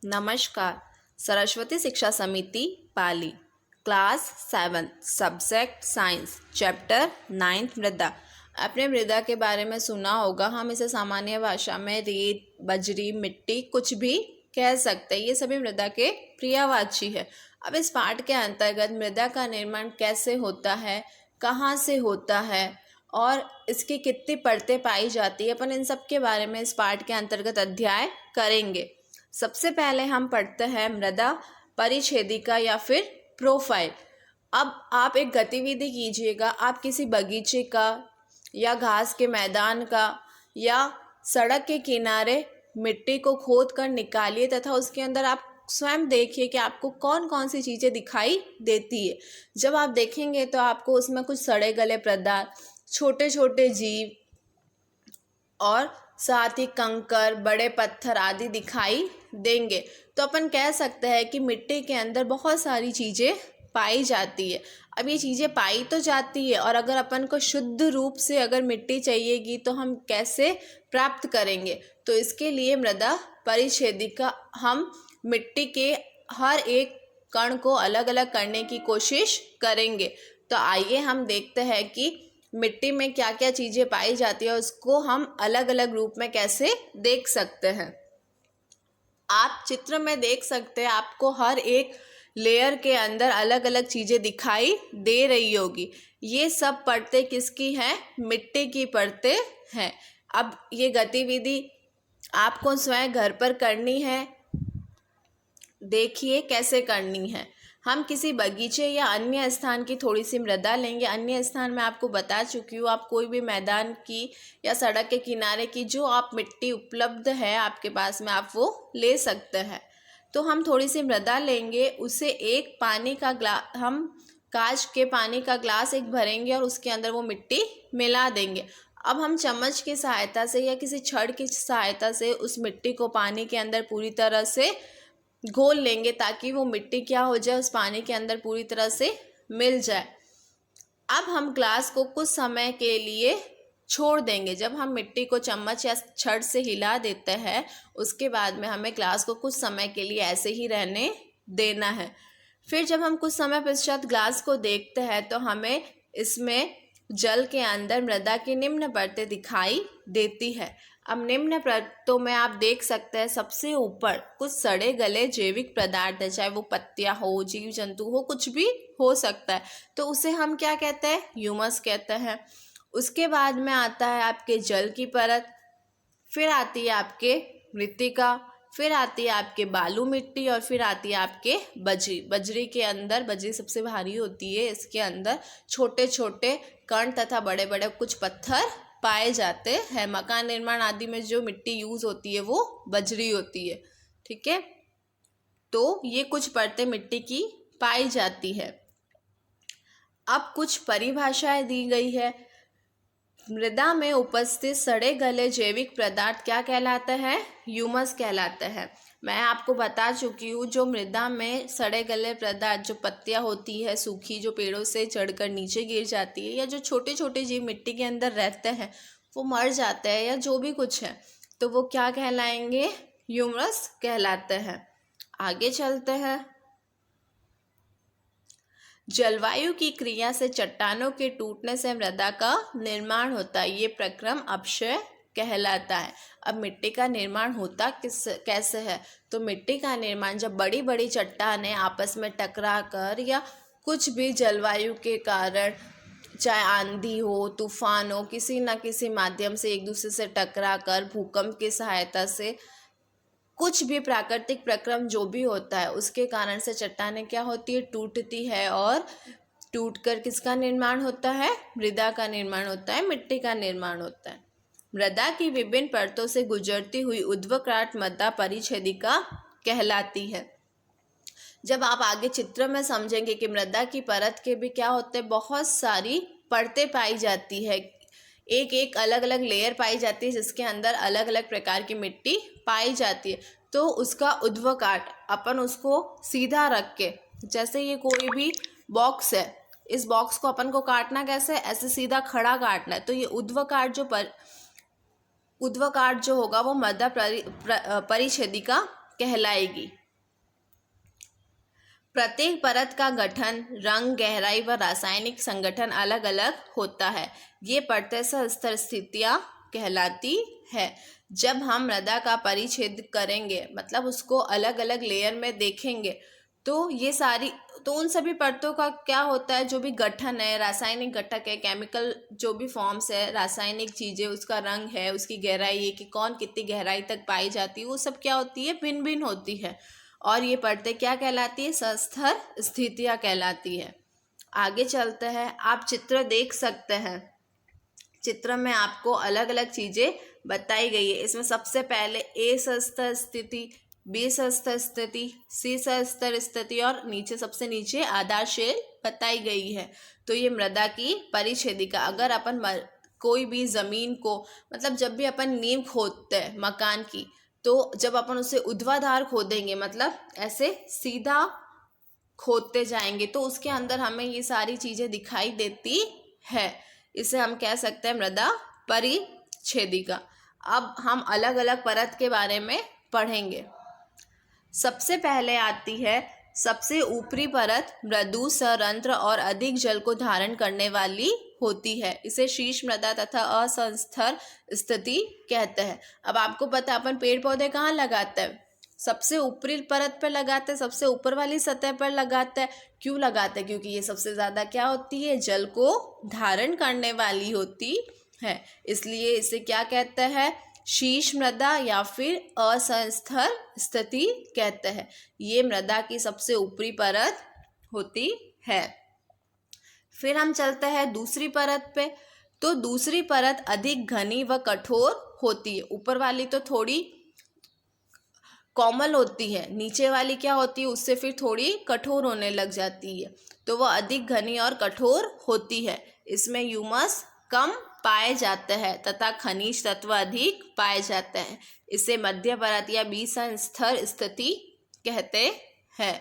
नमस्कार। सरस्वती शिक्षा समिति पाली, क्लास 7, सब्जेक्ट साइंस, चैप्टर 9 मृदा। आपने मृदा के बारे में सुना होगा। हम इसे सामान्य भाषा में रेत, बजरी, मिट्टी कुछ भी कह सकते हैं। ये सभी मृदा के पर्यायवाची है। अब इस पाठ के अंतर्गत मृदा का निर्माण कैसे होता है, कहाँ से होता है और इसकी कितनी परतें पाई जाती है, अपन इन सब के बारे में इस पाठ के अंतर्गत अध्ययन करेंगे। सबसे पहले हम पढ़ते हैं मृदा परिच्छेदिका या फिर प्रोफाइल। अब आप एक गतिविधि कीजिएगा। आप किसी बगीचे का या घास के मैदान का या सड़क के किनारे मिट्टी को खोद कर निकालिए तथा उसके अंदर आप स्वयं देखिए कि आपको कौन कौन सी चीज़ें दिखाई देती है। जब आप देखेंगे तो आपको उसमें कुछ सड़े गले पदार्थ, छोटे छोटे जीव और साथ ही कंकर, बड़े पत्थर आदि दिखाई देंगे। तो अपन कह सकते हैं कि मिट्टी के अंदर बहुत सारी चीज़ें पाई जाती है। अब ये चीज़ें पाई तो जाती है, और अगर अपन को शुद्ध रूप से अगर मिट्टी चाहिएगी तो हम कैसे प्राप्त करेंगे? तो इसके लिए मृदा परिच्छेदिका हम मिट्टी के हर एक कण को अलग अलग करने की कोशिश करेंगे। तो आइए हम देखते हैं कि मिट्टी में क्या क्या चीज़ें पाई जाती है, उसको हम अलग अलग रूप में कैसे देख सकते हैं। आप चित्र में देख सकते हैं, आपको हर एक लेयर के अंदर अलग अलग चीज़ें दिखाई दे रही होगी। ये सब परतें किसकी हैं? मिट्टी की परतें हैं। अब ये गतिविधि आपको स्वयं घर पर करनी है। देखिए कैसे करनी है। हम किसी बगीचे या अन्य स्थान की थोड़ी सी मृदा लेंगे। अन्य स्थान मैं आपको बता चुकी हूँ। आप कोई भी मैदान की या सड़क के किनारे की जो आप मिट्टी उपलब्ध है आपके पास में, आप वो ले सकते हैं। तो हम थोड़ी सी मृदा लेंगे, उसे एक पानी का ग्लास, हम कांच के पानी का ग्लास एक भरेंगे और उसके अंदर वो मिट्टी मिला देंगे। अब हम चम्मच की सहायता से या किसी छड़ की सहायता से उस मिट्टी को पानी के अंदर पूरी तरह से घोल लेंगे ताकि वो मिट्टी क्या हो जाए, उस पानी के अंदर पूरी तरह से मिल जाए। अब हम ग्लास को कुछ समय के लिए छोड़ देंगे। जब हम मिट्टी को चम्मच या छड़ से हिला देते हैं, उसके बाद में हमें ग्लास को कुछ समय के लिए ऐसे ही रहने देना है। फिर जब हम कुछ समय पश्चात ग्लास को देखते हैं तो हमें इसमें जल के अंदर मृदा की निम्न परतें दिखाई देती है। अब निम्न परतों में आप देख सकते हैं सबसे ऊपर कुछ सड़े गले जैविक पदार्थ है, चाहे वो पत्तियां हो, जीव जंतु हो, कुछ भी हो सकता है। तो उसे हम क्या कहते हैं? ह्यूमस कहते हैं। उसके बाद में आता है आपके जल की परत, फिर आती है आपके मृत्तिका, फिर आती है आपके बालू मिट्टी, और फिर आती है आपके बजरी। बजरी के अंदर, बजरी सबसे भारी होती है, इसके अंदर छोटे छोटे कण तथा बड़े बड़े कुछ पत्थर पाए जाते हैं। मकान निर्माण आदि में जो मिट्टी यूज़ होती है वो बजरी होती है। ठीक है, तो ये कुछ परतें मिट्टी की पाई जाती है। अब कुछ परिभाषाएं दी गई है। मृदा में उपस्थित सड़े गले जैविक पदार्थ क्या कहलाते हैं? ह्यूमस कहलाते हैं। मैं आपको बता चुकी हूँ, जो मृदा में सड़े गले पदार्थ, जो पत्तियाँ होती है सूखी, जो पेड़ों से चढ़कर नीचे गिर जाती है, या जो छोटे छोटे जीव मिट्टी के अंदर रहते हैं वो मर जाते हैं, या जो भी कुछ है, तो वो क्या कहलाएंगे? ह्यूमस कहलाते हैं। आगे चलते हैं। जलवायु की क्रिया से चट्टानों के टूटने से मृदा का निर्माण होता है। ये प्रक्रम अपक्षय कहलाता है। अब मिट्टी का निर्माण होता कैसे है? तो मिट्टी का निर्माण जब बड़ी बड़ी चट्टानें आपस में टकरा कर या कुछ भी जलवायु के कारण, चाहे आंधी हो, तूफान हो, किसी न किसी माध्यम से एक दूसरे से टकरा कर, भूकंप की सहायता से, कुछ भी प्राकृतिक प्रक्रम जो भी होता है उसके कारण से चट्टानें क्या होती है? टूटती है, और टूटकर किसका निर्माण होता है? मृदा का निर्माण होता है, मिट्टी का निर्माण होता है। मृदा की विभिन्न परतों से गुजरती हुई ऊर्ध्वकाट मृदा परिच्छेदिका कहलाती है। जब आप आगे चित्र में समझेंगे कि मृदा की परत के भी क्या होते हैं, बहुत सारी परतें पाई जाती है, एक एक अलग अलग लेयर पाई जाती है जिसके अंदर अलग अलग प्रकार की मिट्टी पाई जाती है। तो उसका ऊर्ध्वकाट, अपन उसको सीधा रख के, जैसे ये कोई भी बॉक्स है, इस बॉक्स को अपन को काटना कैसे? ऐसे सीधा खड़ा काटना है। तो ये ऊर्ध्वकाट जो होगा वो मृदा परिच्छेदिका कहलाएगी। प्रत्येक परत का गठन, रंग, गहराई व रासायनिक संगठन अलग अलग होता है। ये परतें स्तर स्थितियाँ कहलाती है। जब हम मृदा का परिच्छेद करेंगे, मतलब उसको अलग अलग लेयर में देखेंगे, तो ये सारी, तो उन सभी परतों का क्या होता है, जो भी गठन है, रासायनिक घटक है, केमिकल जो भी फॉर्म्स है, रासायनिक चीज़ें, उसका रंग है, उसकी गहराई है कि कौन कितनी गहराई तक पाई जाती है, वो सब क्या होती है, भिन्न भिन्न होती है। और ये परतें क्या कहलाती है, सस्तर स्थितियाँ कहलाती है। आगे चलते हैं, आप चित्र देख सकते हैं। चित्र में आपको अलग अलग चीज़ें बताई गई है। इसमें सबसे पहले ए सस्तर स्थिति, बी सस्तर स्थिति, सी सस्तर स्थिति और नीचे सबसे नीचे आधार शेल बताई गई है। तो ये मृदा की परिच्छेदिका। अगर अपन कोई भी ज़मीन को, मतलब जब भी अपन नींव खोदते हैं मकान की, तो जब अपन उसे ऊर्ध्वाधर खोदेंगे, मतलब ऐसे सीधा खोदते जाएंगे, तो उसके अंदर हमें ये सारी चीज़ें दिखाई देती है। इसे हम कह सकते हैं मृदा परिच्छेदिका। अब हम अलग अलग परत के बारे में पढ़ेंगे। सबसे पहले आती है सबसे ऊपरी परत, मृदु, सरंध्र और अधिक जल को धारण करने वाली होती है। इसे शीर्ष मृदा तथा असंस्थिर स्थिति कहते हैं। अब आपको पता है अपन पेड़ पौधे कहाँ लगाते हैं, सबसे ऊपरी परत पर लगाते हैं, सबसे ऊपर वाली सतह पर लगाते हैं। क्यों लगाते हैं? क्योंकि ये सबसे ज़्यादा क्या होती है, जल को धारण करने वाली होती है, इसलिए इसे क्या कहते हैं, शीर्ष मृदा या फिर असंस्थिर स्थिति कहते हैं। ये मृदा की सबसे ऊपरी परत होती है। फिर हम चलते हैं दूसरी परत पे। तो दूसरी परत अधिक घनी व कठोर होती है। ऊपर वाली तो थोड़ी कोमल होती है, नीचे वाली क्या होती है, उससे फिर थोड़ी कठोर होने लग जाती है, तो वह अधिक घनी और कठोर होती है। इसमें ह्यूमस कम पाए जाते हैं तथा खनिज तत्व अधिक पाए जाते हैं। इसे मध्य परत या विसंस्थिर स्थिति कहते हैं।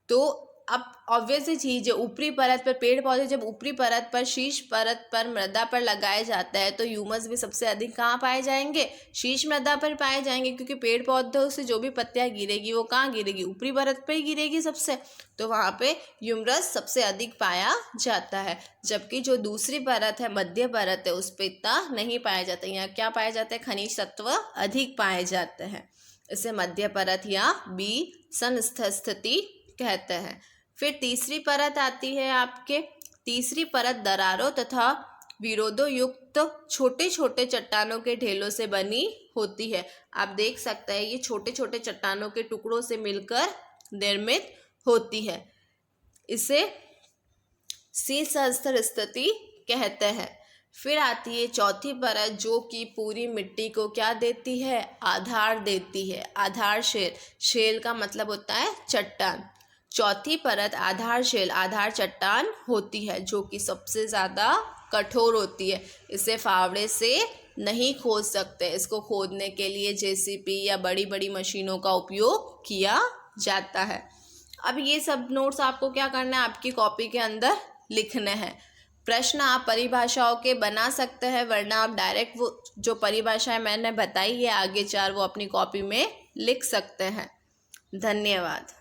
तो अब ऑब्वियस चीज़ है, ऊपरी परत पर पेड़ पौधे जब ऊपरी परत पर, शीर्ष परत पर, मृदा पर लगाए जाते हैं, तो ह्यूमस भी सबसे अधिक कहाँ पाए जाएंगे, शीर्ष मृदा पर पाए जाएंगे, क्योंकि पेड़ पौधों से जो भी पत्तियाँ गिरेगी वो कहाँ गिरेगी, ऊपरी परत पर ही गिरेगी सबसे, तो वहाँ पे ह्यूमस सबसे अधिक पाया जाता है। जबकि जो दूसरी परत है, मध्य परत है, उस पर इतना नहीं पाया जाता। यहाँ क्या पाए जाते हैं, खनिज तत्व अधिक पाए जाते हैं। इसे मध्य परत या विसंस्थिर स्थिति कहते हैं। फिर तीसरी परत आती है आपके। तीसरी परत दरारों तथा विरोधों युक्त छोटे छोटे चट्टानों के ढेलों से बनी होती है। आप देख सकते हैं ये छोटे छोटे चट्टानों के टुकड़ों से मिलकर निर्मित होती है। इसे शीर्षस्तर स्थिति कहते हैं। फिर आती है चौथी परत, जो कि पूरी मिट्टी को क्या देती है, आधार देती है। आधार शेल, शेल का मतलब होता है चट्टान। चौथी परत आधार शेल, आधार चट्टान होती है, जो कि सबसे ज़्यादा कठोर होती है। इसे फावड़े से नहीं खोद सकते, इसको खोदने के लिए जेसीबी या बड़ी बड़ी मशीनों का उपयोग किया जाता है। अब ये सब नोट्स आपको क्या करना है, आपकी कॉपी के अंदर लिखने हैं। प्रश्न आप परिभाषाओं के बना सकते हैं, वरना आप डायरेक्ट वो जो परिभाषाएं मैंने बताई है आगे 4, वो अपनी कॉपी में लिख सकते हैं। धन्यवाद।